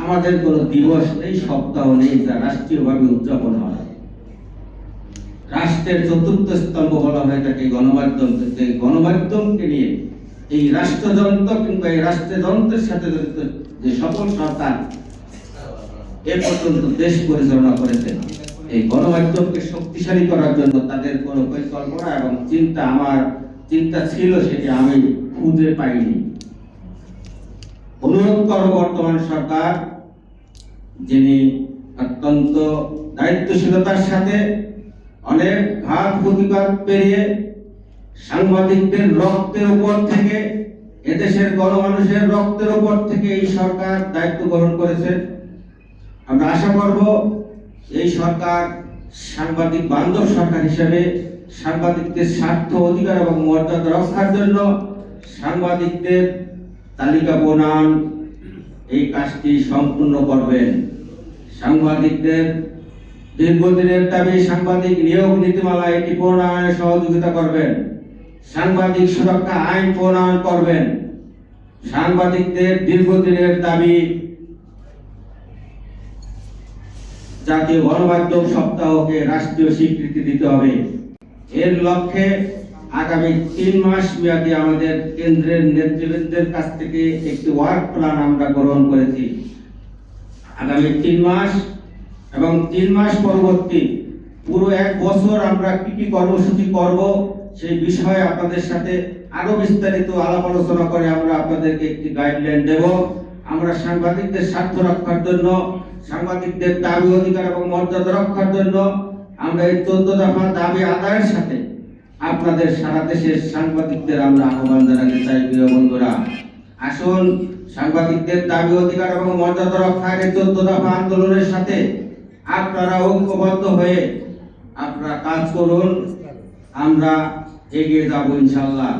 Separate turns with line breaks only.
আমাদের কোনো দিবস নেই, সপ্তাহ নেই যা রাষ্ট্রীয়ভাবে উদযাপন হয়। রাষ্ট্রের চতুর্থ স্তম্ভ বলা হয়ে থাকে গণমাধ্যমকে। গণমাধ্যমকে নিয়ে এই রাষ্ট্রযন্ত্র কিংবা এই রাষ্ট্রযন্ত্রের সাথে জড়িত যে সকল সরকার এ পর্যন্ত দেশ পরিচালনা করেছেন, এই গণমাধ্যমকে শক্তিশালী করার জন্য তাদের কোনো পরিকল্পনা এবং আমার চিন্তা ছিল, সেটি আমি খুঁজে পাইনি। অনুরোধ করব বর্তমান সরকার, যিনি অত্যন্ত দায়িত্বশীলতার সাথে অনেক ঘাত প্রতিবাদ পেরিয়ে সাংবাদিকদের রক্তের উপর থেকে, এদেশের গণমানুষের রক্তের উপর থেকে এই সরকার দায়িত্ব গ্রহণ করেছেন। আমরা আশা করব এই সরকার সাংবাদিক বান্ধব সরকার হিসেবে সাংবাদিকদের স্বার্থ, অধিকার এবং মর্যাদা রক্ষার জন্য সাংবাদিকদের তালিকা প্রণয়ন এই কাজটি সম্পূর্ণ করবেন। সাংবাদিকদের দীর্ঘদিনের দাবি সাংবাদিক নিয়োগ নীতিমালা এটি প্রণয়নে সহযোগিতা করবেন। সাংবাদিক সুরক্ষা আইন প্রণয়ন করবেন। সাংবাদিকদের দীর্ঘদিনের দাবি জাতীয় গণমাধ্যম সপ্তাহকে রাষ্ট্রীয় স্বীকৃতি দিতে হবে। এর লক্ষ্যে আগামী 3 মাস মেয়াদী আমাদের কেন্দ্রের নেতৃবৃন্দের কাছ থেকে একটি ওয়ার্ক প্ল্যান আমরা গ্রহণ করেছি। আগামী 3 মাস এবং 3 মাস পরবর্তী পুরো 1 বছর আমরা কি কর্মসূচি করব সেই বিষয়ে আপনাদের সাথে আরো বিস্তারিত আলাপ আলোচনা করে আমরা আপনাদেরকে একটি গাইডলাইন দেব। আমরা সাংবাদিকদের স্বার্থ রক্ষার জন্য, সাংবাদিকদের দাবি, অধিকার এবং মর্যাদা রক্ষার জন্য আমরা এই 14 দফা দাবি আদায়ের সাথে আপনাদের সারা দেশের সাংবাদিকদের আমরা আহ্বান জানাতে চাই। প্রিয় বন্ধুরা, আসুন সাংবাদিকদের দাবি, অধিকার এবং মর্যাদা রক্ষার এই 14 দফা আন্দোলনের সাথে আপনারা ঐক্যবদ্ধ হয়ে আপনারা কাজ করুন। আমরা এগিয়ে যাব ইনশাআল্লাহ।